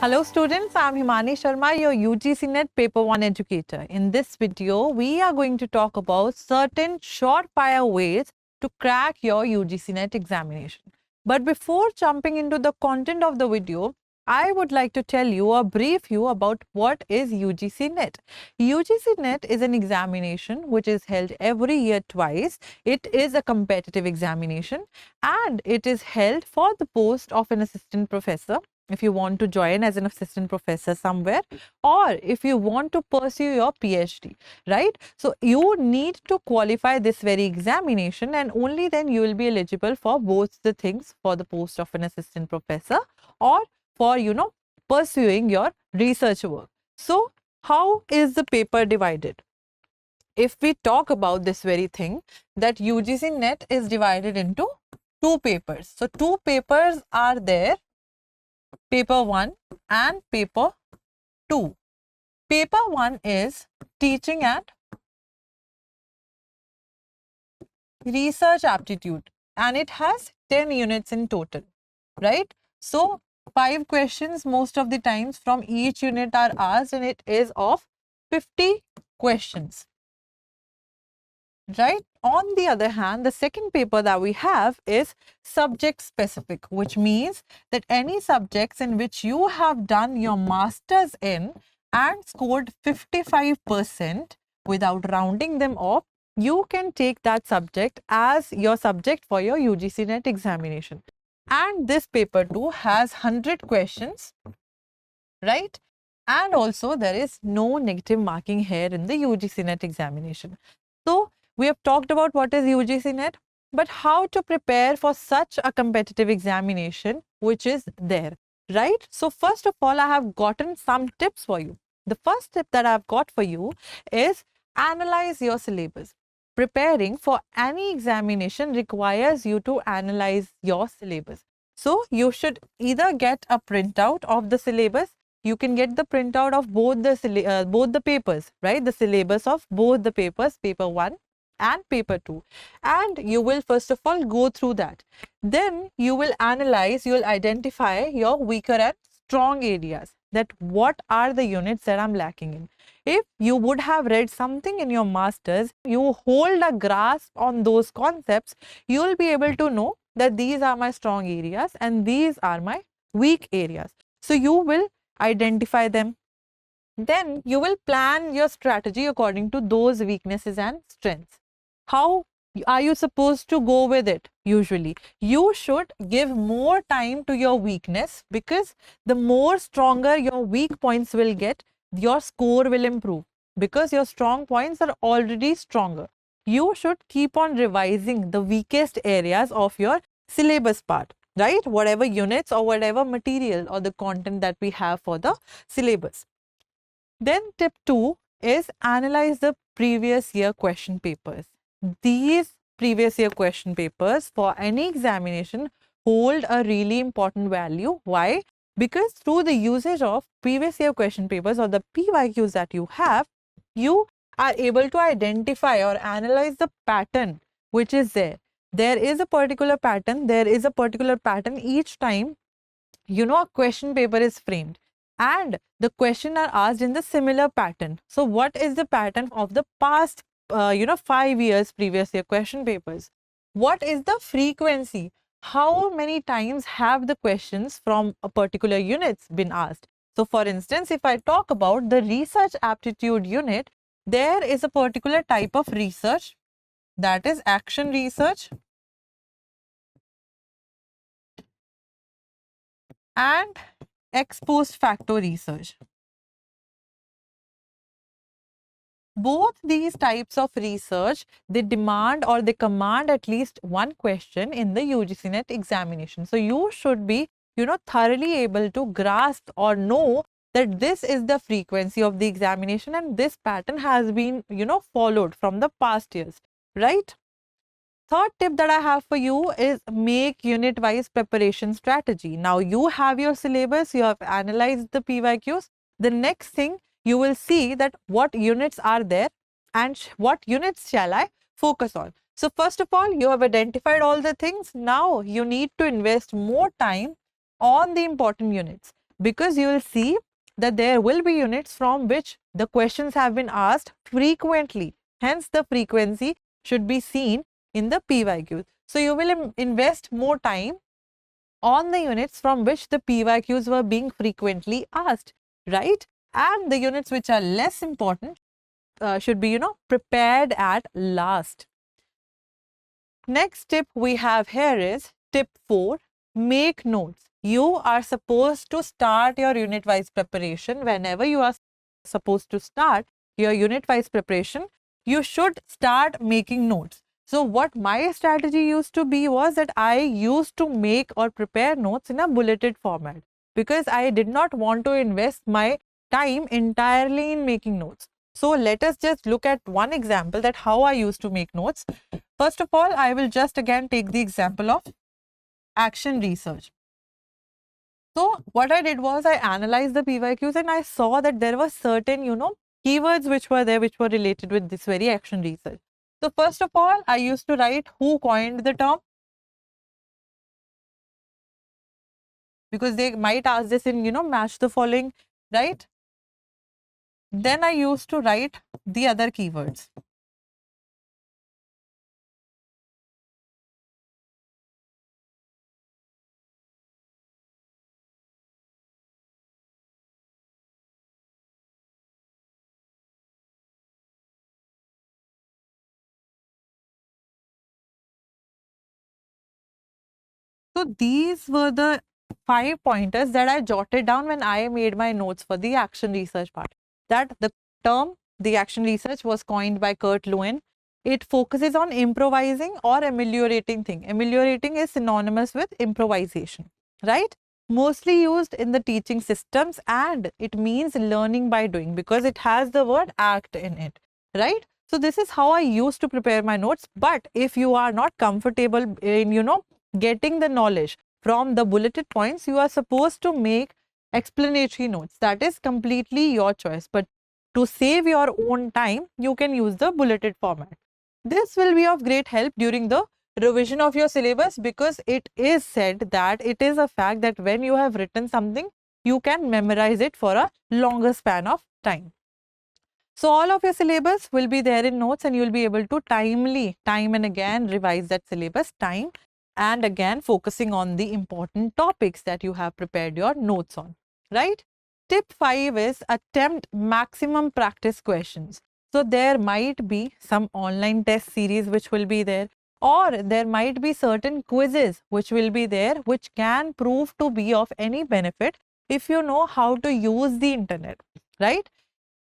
Hello students, I am Himani Sharma, your UGC NET Paper 1 educator. In this video, we are going to talk about certain surefire ways to crack your UGC NET examination. But before jumping into the content of the video, I would like to tell you or brief you about what is UGC NET. UGC NET is an examination which is held every year twice. It is a competitive examination and it is held for the post of an assistant professor if you want to join as an assistant professor somewhere, or if you want to pursue your PhD, right? So you need to qualify this very examination and only then you will be eligible for both the things, for the post of an assistant professor or for, pursuing your research work. So how is the paper divided? If we talk about this very thing, that UGC NET is divided into two papers. So two papers are there, paper 1 and paper 2. Paper 1 is teaching and research aptitude and it has 10 units in total, right? So 5 questions most of the times from each unit are asked and it is of 50 questions, right? On the other hand, the second paper that we have is subject specific, which means that any subjects in which you have done your masters in and scored 55% without rounding them off, you can take that subject as your subject for your UGC NET examination. And this paper 2 has 100 questions, right? And also there is no negative marking here in the UGC NET examination. So we have talked about what is UGC NET, but how to prepare for such a competitive examination which is there, right? So first of all, I have gotten some tips for you. The first tip that I've got for you is analyze your syllabus. Preparing for any examination requires you to analyze your syllabus. So you should either get a printout of the syllabus. You can get the printout of both the papers, right? The syllabus of both the papers, paper 1 and paper 2, and you will first of all go through that. Then you will analyze, you will identify your weaker and strong areas, that what are the units that I'm lacking in. If you would have read something in your masters, you hold a grasp on those concepts, you will be able to know that these are my strong areas and these are my weak areas. So you will identify them. Then you will plan your strategy according to those weaknesses and strengths. How are you supposed to go with it? Usually, you should give more time to your weakness, because the more stronger your weak points will get, your score will improve, because your strong points are already stronger. You should keep on revising the weakest areas of your syllabus part, right? Whatever units or whatever material or the content that we have for the syllabus. Then tip 2 is analyze the previous year question papers. These previous year question papers for any examination hold a really important value. Why? Because through the usage of previous year question papers or the PYQs that you have, you are able to identify or analyze the pattern which is there. There is a particular pattern, each time, a question paper is framed and the question are asked in the similar pattern. So what is the pattern of the past 5 years previous year question papers? What is the frequency? How many times have the questions from a particular units been asked? So for instance, if I talk about the research aptitude unit, there is a particular type of research, that is action research and ex post facto research. Both these types of research, they demand or they command at least one question in the UGC NET examination. So you should be, thoroughly able to grasp or know that this is the frequency of the examination and this pattern has been, followed from the past years, right? Third tip that I have for you is make unit-wise preparation strategy. Now you have your syllabus, you have analyzed the PYQs. The next thing you will see that what units are there and what units shall I focus on. So first of all, you have identified all the things. Now you need to invest more time on the important units. Because you will see that there will be units from which the questions have been asked frequently. Hence, the frequency should be seen in the PYQs. So, you will invest more time on the units from which the PYQs were being frequently asked, right? And the units which are less important should be, prepared at last. Next tip we have here is tip 4, make notes. You are supposed to start your unit-wise preparation. Whenever you are supposed to start your unit-wise preparation, you should start making notes. So what my strategy used to be was that I used to make or prepare notes in a bulleted format because I did not want to invest my time entirely in making notes. So let us just look at one example that how I used to make notes. First of all, I will just again take the example of action research. So what I did was I analyzed the PYQs and I saw that there were certain, keywords which were there which were related with this very action research. So first of all, I used to write who coined the term, because they might ask this in, match the following, right? Then I used to write the other keywords. So these were the 5 pointers that I jotted down when I made my notes for the action research part. That the term, the action research, was coined by Kurt Lewin. It focuses on improvising or ameliorating thing. Ameliorating is synonymous with improvisation, right? Mostly used in the teaching systems, and it means learning by doing because it has the word act in it, right? So this is how I used to prepare my notes. But if you are not comfortable in, getting the knowledge from the bulleted points, you are supposed to make explanatory notes. That is completely your choice. But to save your own time, you can use the bulleted format. This will be of great help during the revision of your syllabus because it is said that it is a fact that when you have written something, you can memorize it for a longer span of time. So all of your syllabus will be there in notes and you will be able to time and again revise that syllabus time and again focusing on the important topics that you have prepared your notes on, right? Tip 5 is attempt maximum practice questions. So there might be some online test series which will be there, or there might be certain quizzes which will be there which can prove to be of any benefit if you know how to use the internet, right?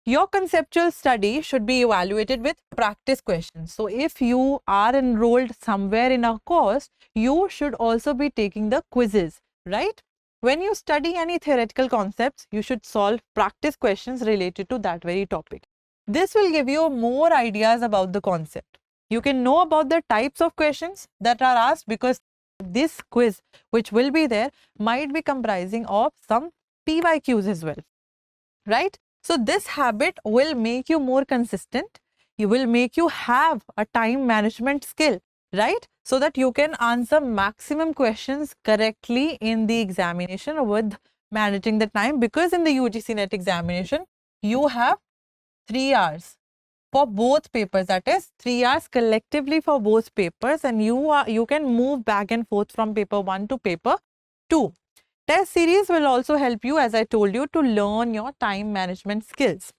Your conceptual study should be evaluated with practice questions. So if you are enrolled somewhere in a course, you should also be taking the quizzes, right? When you study any theoretical concepts, you should solve practice questions related to that very topic. This will give you more ideas about the concept. You can know about the types of questions that are asked because this quiz which will be there might be comprising of some PYQs as well, right? So this habit will make you more consistent. You will make you have a time management skill, right? So that you can answer maximum questions correctly in the examination with managing the time, because in the UGC NET examination, you have 3 hours for both papers, that is 3 hours collectively for both papers, and you can move back and forth from paper 1 to paper 2. Test series will also help you, as I told you, to learn your time management skills.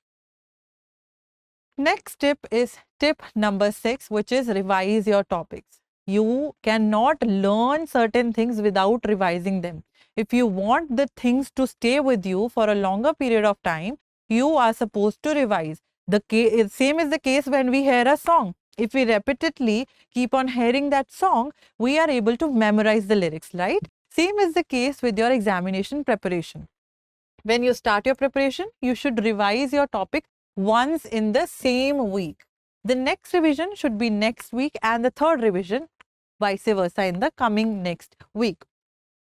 Next tip is tip number 6, which is revise your topics. You cannot learn certain things without revising them. If you want the things to stay with you for a longer period of time, you are supposed to revise. The same is the case when we hear a song. If we repeatedly keep on hearing that song, we are able to memorize the lyrics, right? Same is the case with your examination preparation. When you start your preparation, you should revise your topic once in the same week. The next revision should be next week and the third revision vice versa in the coming next week.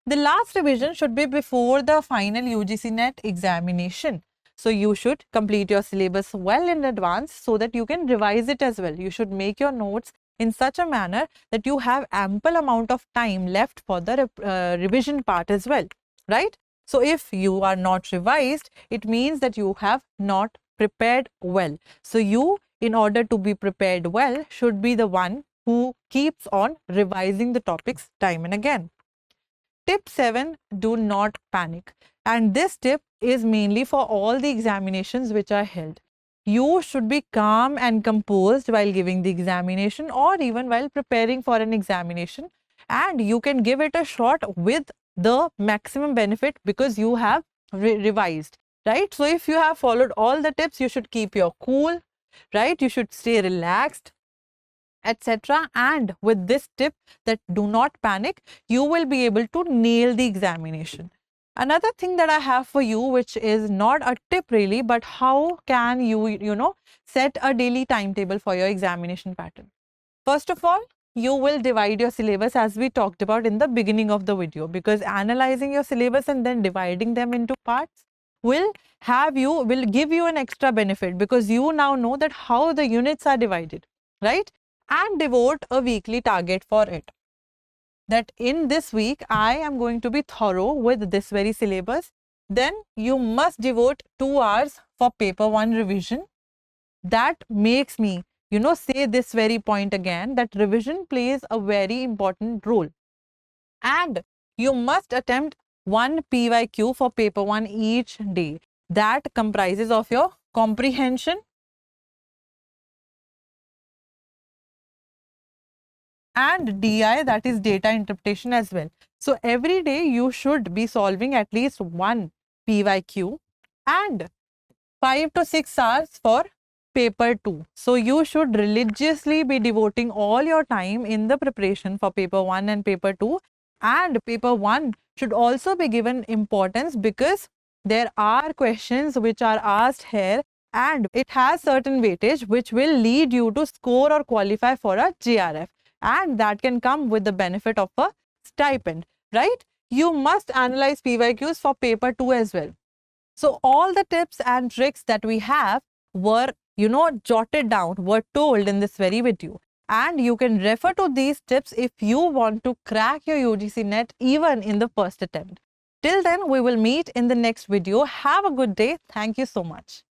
The last revision should be before the final UGC NET examination. So you should complete your syllabus well in advance so that you can revise it as well. You should make your notes in such a manner that you have ample amount of time left for the revision part as well, right? So if you are not revised, it means that you have not prepared well. So you, in order to be prepared well, should be the one who keeps on revising the topics time and again. Tip 7, do not panic. And this tip is mainly for all the examinations which are held. You should be calm and composed while giving the examination or even while preparing for an examination. And you can give it a shot with the maximum benefit because you have revised, right? So if you have followed all the tips, you should keep your cool, right? You should stay relaxed, etc. And with this tip that do not panic, you will be able to nail the examination. Another thing that I have for you, which is not a tip really, but how can you set a daily timetable for your examination pattern. First of all, you will divide your syllabus as we talked about in the beginning of the video, because analyzing your syllabus and then dividing them into parts will give you an extra benefit, because you now know that how the units are divided, right? And devote a weekly target for it. That in this week, I am going to be thorough with this very syllabus. Then you must devote 2 hours for paper 1 revision. That makes me, say this very point again, that revision plays a very important role. And you must attempt 1 PYQ for paper 1 each day. That comprises of your comprehension and DI, that is data interpretation as well. So every day you should be solving at least 1 PYQ and 5 to 6 hours for paper 2. So you should religiously be devoting all your time in the preparation for paper 1 and paper 2. And paper 1 should also be given importance because there are questions which are asked here and it has certain weightage which will lead you to score or qualify for a JRF. And that can come with the benefit of a stipend, right? You must analyze PYQs for paper 2 as well. So all the tips and tricks that we have were, jotted down, were told in this very video. And you can refer to these tips if you want to crack your UGC NET even in the first attempt. Till then, we will meet in the next video. Have a good day. Thank you so much.